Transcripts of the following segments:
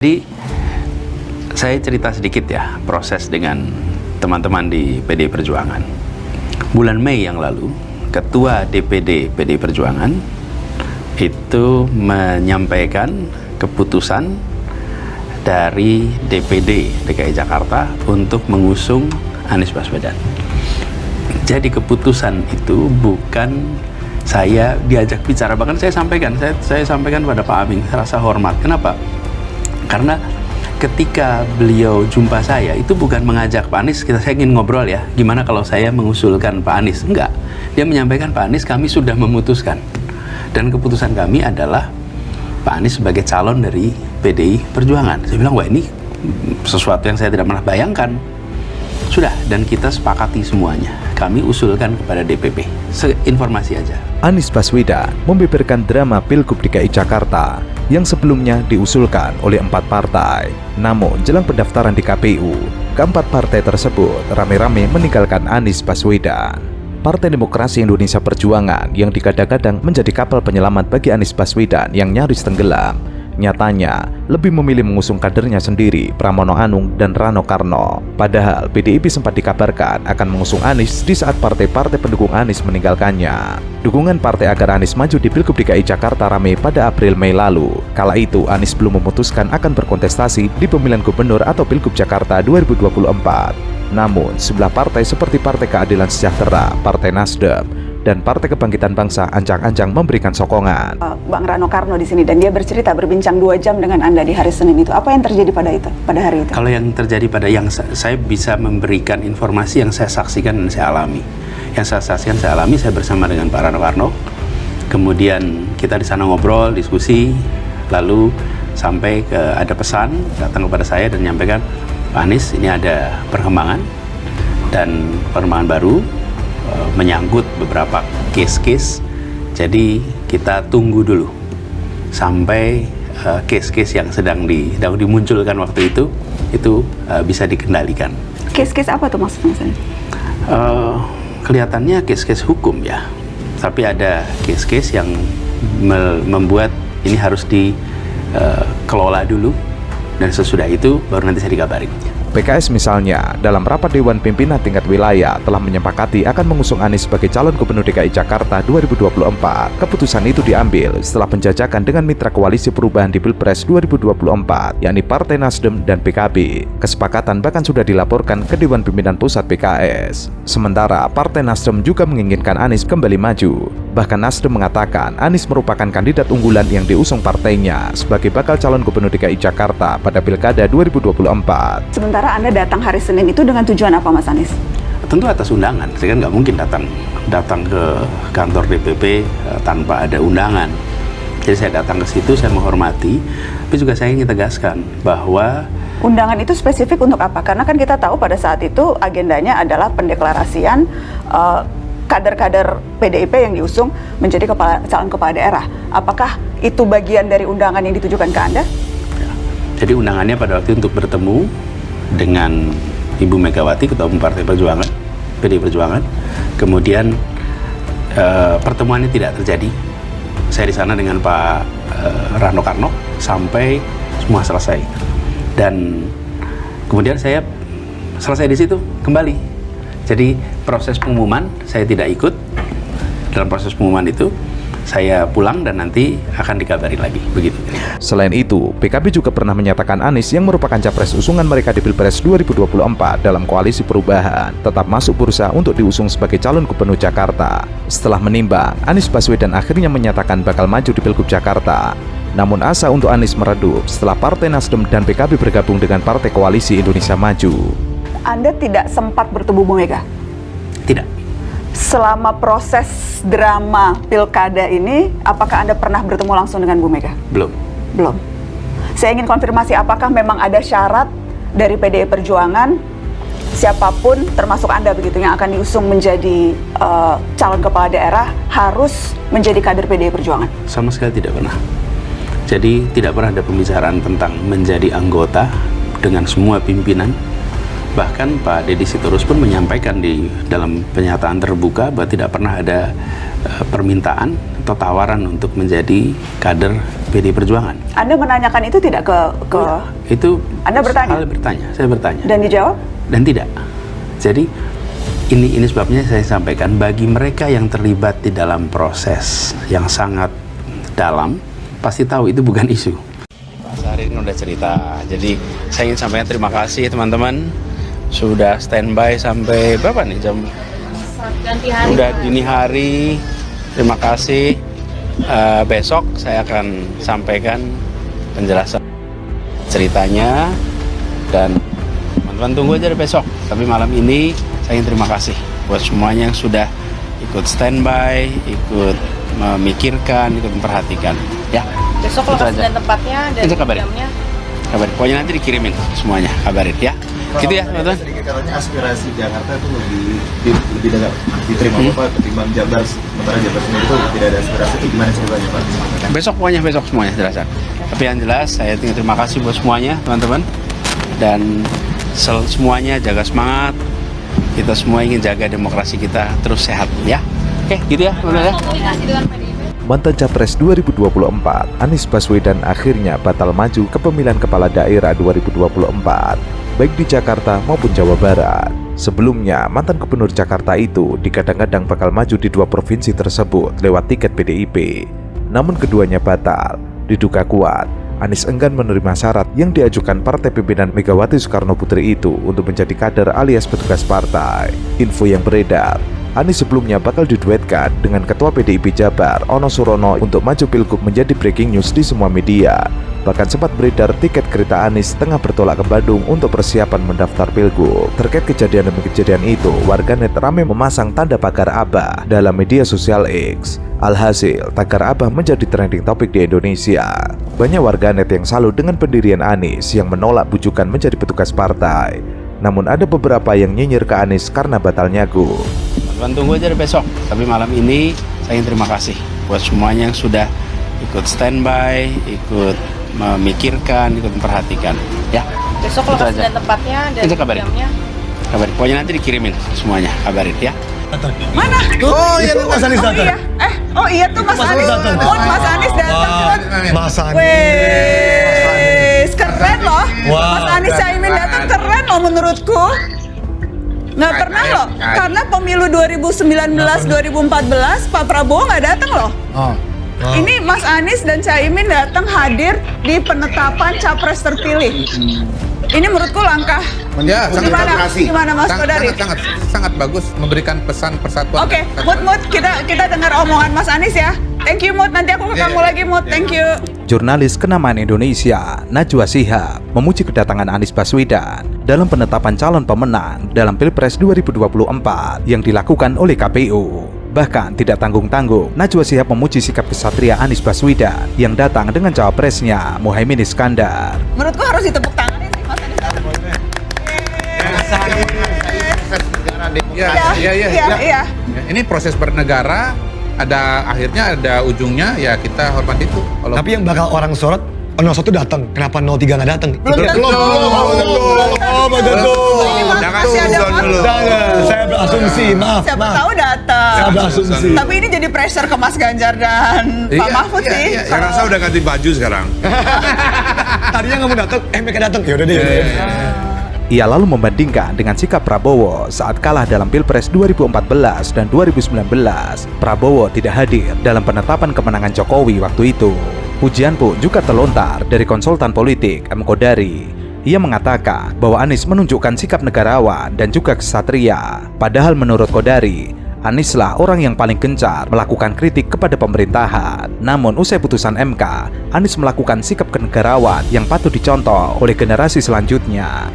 Jadi saya cerita sedikit ya proses dengan teman-teman di PDI Perjuangan. Bulan Mei yang lalu, Ketua DPD PDI Perjuangan itu menyampaikan keputusan dari DPD DKI Jakarta untuk mengusung Anies Baswedan. Jadi keputusan itu bukan saya diajak bicara, bahkan saya sampaikan pada Pak Aming, saya rasa hormat. Kenapa? Karena ketika beliau jumpa saya, itu bukan mengajak Pak Anies, saya ingin ngobrol ya, gimana kalau saya mengusulkan Pak Anies. Enggak, dia menyampaikan, Pak Anies, kami sudah memutuskan. Dan keputusan kami adalah Pak Anies sebagai calon dari PDI Perjuangan. Saya bilang, wah ini sesuatu yang saya tidak pernah bayangkan. Sudah, dan kita sepakati semuanya. Kami usulkan kepada DPP. Informasi aja. Anies Baswedan membeberkan drama Pilgub DKI Jakarta yang sebelumnya diusulkan oleh 4 partai. Namun, jelang pendaftaran di KPU, keempat partai tersebut rame-rame meninggalkan Anies Baswedan. Partai Demokrasi Indonesia Perjuangan yang digadang-gadang menjadi kapal penyelamat bagi Anies Baswedan yang nyaris tenggelam, nyatanya lebih memilih mengusung kadernya sendiri, Pramono Anung dan Rano Karno. Padahal PDIP sempat dikabarkan akan mengusung Anies di saat partai-partai pendukung Anies meninggalkannya. Dukungan partai agar Anies maju di Pilgub DKI Jakarta ramai pada April-Mei lalu. Kala itu Anies belum memutuskan akan berkontestasi di pemilihan gubernur atau Pilgub Jakarta 2024. Namun, sebelah partai seperti Partai Keadilan Sejahtera, Partai Nasdem, dan Partai Kebangkitan Bangsa ancang-ancang memberikan sokongan. Bang Rano Karno di sini, dan dia bercerita berbincang 2 jam dengan Anda di hari Senin itu. Apa yang terjadi pada hari itu? Kalau yang terjadi pada saya bisa memberikan informasi yang saya saksikan dan saya alami. Yang saya saksikan, saya alami, saya bersama dengan Pak Rano Karno. Kemudian kita di sana ngobrol, diskusi, lalu sampai ada pesan datang kepada saya dan menyampaikan, Pak Anies, ini ada perkembangan dan perkembangan baru menyangkut beberapa case-case. Jadi kita tunggu dulu sampai case-case yang sedang dimunculkan waktu itu bisa dikendalikan. Case-case apa tuh maksudnya? Kelihatannya case-case hukum ya, tapi ada case-case yang membuat ini harus dikelola dulu, dan sesudah itu baru nanti saya dikabarin. PKS misalnya, dalam rapat Dewan Pimpinan tingkat wilayah telah menyepakati akan mengusung Anies sebagai calon gubernur DKI Jakarta 2024. Keputusan itu diambil setelah penjajakan dengan mitra koalisi perubahan di Pilpres 2024, yakni Partai Nasdem dan PKB. Kesepakatan bahkan sudah dilaporkan ke Dewan Pimpinan Pusat PKS. Sementara Partai Nasdem juga menginginkan Anies kembali maju. Bahkan Nasdem mengatakan Anies merupakan kandidat unggulan yang diusung partainya sebagai bakal calon gubernur DKI Jakarta pada Pilkada 2024. Sementara Anda datang hari Senin itu dengan tujuan apa, Mas Anies? Tentu atas undangan. Saya kan nggak mungkin datang ke kantor DPP tanpa ada undangan. Jadi saya datang ke situ, saya menghormati, tapi juga saya ingin tegaskan bahwa undangan itu spesifik untuk apa? Karena kan kita tahu pada saat itu agendanya adalah pendeklarasian kader-kader PDIP yang diusung menjadi calon kepala daerah. Apakah itu bagian dari undangan yang ditujukan ke Anda? Ya. Jadi undangannya pada waktu untuk bertemu dengan Ibu Megawati, Ketua Umum Partai Perjuangan, PDI Perjuangan. Kemudian pertemuannya tidak terjadi. Saya di sana dengan Pak Rano Karno sampai semua selesai. Dan kemudian saya selesai di situ kembali. Jadi proses pengumuman saya tidak ikut. Dalam proses pengumuman itu saya pulang dan nanti akan dikabarin lagi, begitu. Selain itu, PKB juga pernah menyatakan Anies yang merupakan capres usungan mereka di Pilpres 2024 dalam koalisi perubahan tetap masuk bursa untuk diusung sebagai calon gubernur Jakarta. Setelah menimbang, Anies Baswedan akhirnya menyatakan bakal maju di Pilgub Jakarta. Namun asa untuk Anies meredup setelah Partai Nasdem dan PKB bergabung dengan Partai Koalisi Indonesia Maju. Anda tidak sempat bertemu Bu Mega? Tidak. Selama proses drama pilkada ini, apakah Anda pernah bertemu langsung dengan Bu Mega? Belum. Saya ingin konfirmasi, apakah memang ada syarat dari PDI Perjuangan, siapapun termasuk Anda begitu yang akan diusung menjadi calon kepala daerah harus menjadi kader PDI Perjuangan? Sama sekali tidak pernah. Jadi tidak pernah ada pembicaraan tentang menjadi anggota dengan semua pimpinan. Bahkan Pak Deddy Sitorus pun menyampaikan di dalam pernyataan terbuka bahwa tidak pernah ada permintaan atau tawaran untuk menjadi kader PD Perjuangan. Anda menanyakan itu tidak ke Itu Anda bertanya? Saya bertanya. Dan dijawab? Dan tidak. Jadi ini sebabnya saya sampaikan, bagi mereka yang terlibat di dalam proses yang sangat dalam, pasti tahu itu bukan isu. Pak Sari ini udah cerita. Jadi saya ingin sampaikan terima kasih teman-teman sudah standby sampai berapa nih jam? Ganti hari. Udah dini hari. Terima kasih. Besok saya akan sampaikan penjelasan ceritanya dan teman-teman tunggu aja dari besok. Tapi malam ini saya ingin terima kasih buat semuanya yang sudah ikut standby, ikut memikirkan, ikut memperhatikan. Ya. Besok lokasi dan tempatnya dan Nanti kabarin. jamnya. Kabarin. Pokoknya nanti dikirimin semuanya, kabarin ya. Gitu ya teman-teman. Sedikit katanya aspirasi Jakarta itu lebih dekat diterima Bapak ketimbang Jabar, sementara Jabar sendiri itu tidak ada aspirasi, itu gimana ceritanya Pak? Besok semuanya jelasan. Tapi yang jelas saya ingin terima kasih buat semuanya teman-teman dan semuanya jaga semangat. Kita semua ingin jaga demokrasi kita terus sehat ya. Oke, gitu ya teman-teman ya. Komunikasi dengan PDIP. Mantan Capres 2024, Anies Baswedan akhirnya batal maju ke pemilihan kepala daerah 2024, baik di Jakarta maupun Jawa Barat. Sebelumnya, mantan gubernur Jakarta itu digadang-gadang bakal maju di 2 provinsi tersebut lewat tiket PDIP. Namun keduanya batal. Diduga kuat, Anies enggan menerima syarat yang diajukan partai pimpinan Megawati Soekarno Putri itu untuk menjadi kader alias petugas partai. Info yang beredar, Anies sebelumnya bakal diduetkan dengan Ketua PDIP Jabar, Ono Surono, untuk maju Pilgub menjadi breaking news di semua media. Bahkan sempat beredar tiket kereta Anies tengah bertolak ke Bandung untuk persiapan mendaftar Pilgub. Terkait kejadian demi kejadian itu, warganet ramai memasang tanda pagar Abah dalam media sosial X. Alhasil, tagar Abah menjadi trending topik di Indonesia. Banyak warganet yang salut dengan pendirian Anies yang menolak bujukan menjadi petugas partai. Namun ada beberapa yang nyinyir ke Anies karena batal nyagu. Teman-teman tunggu aja dari besok. Tapi malam ini saya ingin terima kasih buat semuanya yang sudah ikut standby, ikut memikirkan, ikut memperhatikan. Ya. Besok Itu lokasi aja. dan tempatnya dan Nanti kabarin. jamnya. Kabarin. Pokoknya nanti dikirimin semuanya, kabarin ya. Mana? Oh iya tuh Mas Anies Oh iya. Oh iya tuh Mas Anies. datang. Oh, Mas Anies datang. Mas Anies. Wes, keren loh. Mas Anies Caimin datang keren loh menurutku. Nggak pernah loh, karena pemilu 2019-2014 Pak Prabowo nggak datang loh. Ini Mas Anies dan Caimin datang hadir di penetapan capres terpilih. Ini menurutku langkah. Ya, Gimana Mas Kodari? sangat bagus memberikan pesan persatuan. Oke, Mut, kita dengar omongan Mas Anies ya. Thank you Mut, nanti aku ke kamu lagi Mut, thank you. Jurnalis kenamaan Indonesia, Najwa Shihab, memuji kedatangan Anies Baswedan dalam penetapan calon pemenang dalam Pilpres 2024 yang dilakukan oleh KPU. Bahkan tidak tanggung-tanggung, Najwa Shihab memuji sikap kesatria Anies Baswedan yang datang dengan cawapresnya Muhaimin Iskandar. Menurutku harus ditepuk tanganin sih Mas Anies. Iya. Ini proses bernegara, akhirnya ada ujungnya, ya kita hormat itu. Kalau Tapi yang bakal orang sorot, 01 datang. Kenapa 03 nggak datang? Belum tentu. Ini masih ada waktu. Saya berasumsi, maaf. Siapa tahu datang. Saya berasumsi. Tapi ini jadi pressure ke Mas Ganjar dan Pak Mahfud sih. Saya rasa udah ganti baju sekarang. Tadinya nggak mau datang, mereka datang. Ya udah deh. Ia lalu membandingkan dengan sikap Prabowo saat kalah dalam Pilpres 2014 dan 2019. Prabowo tidak hadir dalam penetapan kemenangan Jokowi waktu itu. Pujian pun juga terlontar dari konsultan politik M. Kodari. Ia mengatakan bahwa Anies menunjukkan sikap negarawan dan juga kesatria. Padahal menurut Kodari, Anieslah orang yang paling gencar melakukan kritik kepada pemerintahan. Namun usai putusan MK, Anies melakukan sikap kenegarawan yang patut dicontoh oleh generasi selanjutnya.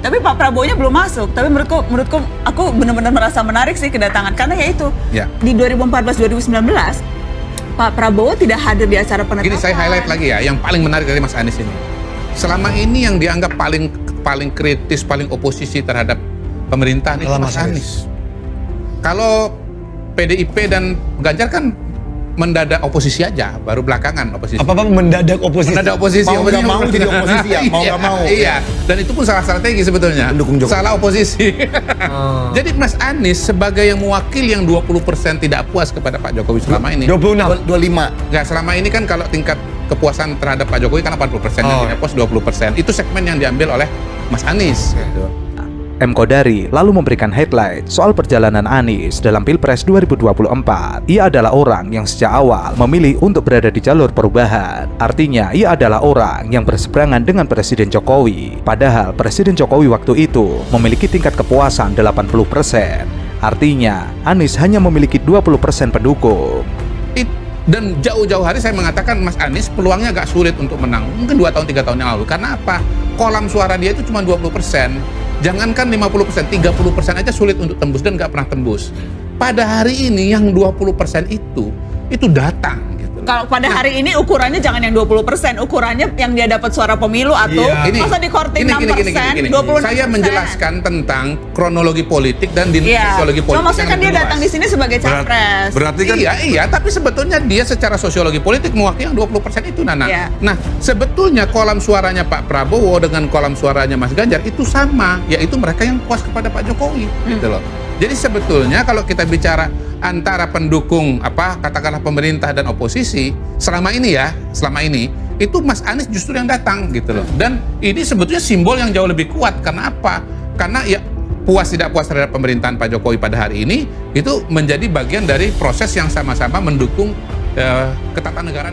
Tapi Pak Prabowo-nya belum masuk. Tapi menurutku aku benar-benar merasa menarik sih kedatangan karena yaitu di 2014-2019 Pak Prabowo tidak hadir di acara penetapan. Gini, saya highlight lagi ya, yang paling menarik dari Mas Anies ini. Selama ini yang dianggap paling kritis, paling oposisi terhadap pemerintahan itu Mas Anies. Kalau PDIP dan Ganjar kan mendadak oposisi aja, baru belakangan oposisi. Apa mendadak oposisi? Mendadak oposisi. Mau nggak mau jadi oposisi ya? Mau nggak mau? Iya. Dan itu pun salah strategi sebetulnya. Mendukung Jokowi. Salah oposisi. Jadi Mas Anies sebagai yang mewakili yang 20% tidak puas kepada Pak Jokowi selama ini. 26, 25. Nggak, selama ini kan kalau tingkat kepuasan terhadap Pak Jokowi kan 80%, yang tidak puas 20%. Itu segmen yang diambil oleh Mas Anies. Gitu. M. Kodari lalu memberikan highlight soal perjalanan Anies dalam Pilpres 2024. Ia adalah orang yang sejak awal memilih untuk berada di jalur perubahan. Artinya, ia adalah orang yang berseberangan dengan Presiden Jokowi. Padahal Presiden Jokowi waktu itu memiliki tingkat kepuasan 80%. Artinya, Anies hanya memiliki 20% pendukung. Dan jauh-jauh hari saya mengatakan Mas Anies peluangnya agak sulit untuk menang. Mungkin 2 tahun, 3 tahun yang lalu. Karena apa? Kolam suara dia itu cuma 20%. Jangankan 50%, 30% aja sulit untuk tembus dan nggak pernah tembus. Pada hari ini yang 20% itu datang. Gitu. Kalau pada hari ini ukurannya jangan yang 20%, ukurannya yang dia dapat suara pemilu atau masa di korting 6%, 26%. Saya menjelaskan tentang kronologi politik dan sosiologi politik. Maksudnya kan dia datang di sini sebagai capres. Berarti kan Iya, tapi sebetulnya dia secara sosiologi politik mewakili yang 20% itu, Nana. Iya. Nah, sebetulnya kolam suaranya Pak Prabowo dengan kolam suaranya Mas Ganjar itu sama, yaitu mereka yang puas kepada Pak Jokowi, gitu loh. Jadi sebetulnya kalau kita bicara antara pendukung katakanlah pemerintah dan oposisi selama ini itu Mas Anies justru yang datang gitu loh. Dan ini sebetulnya simbol yang jauh lebih kuat. Karena apa? Karena ya puas tidak puas terhadap pemerintahan Pak Jokowi pada hari ini itu menjadi bagian dari proses yang sama-sama mendukung ketatanegaraan.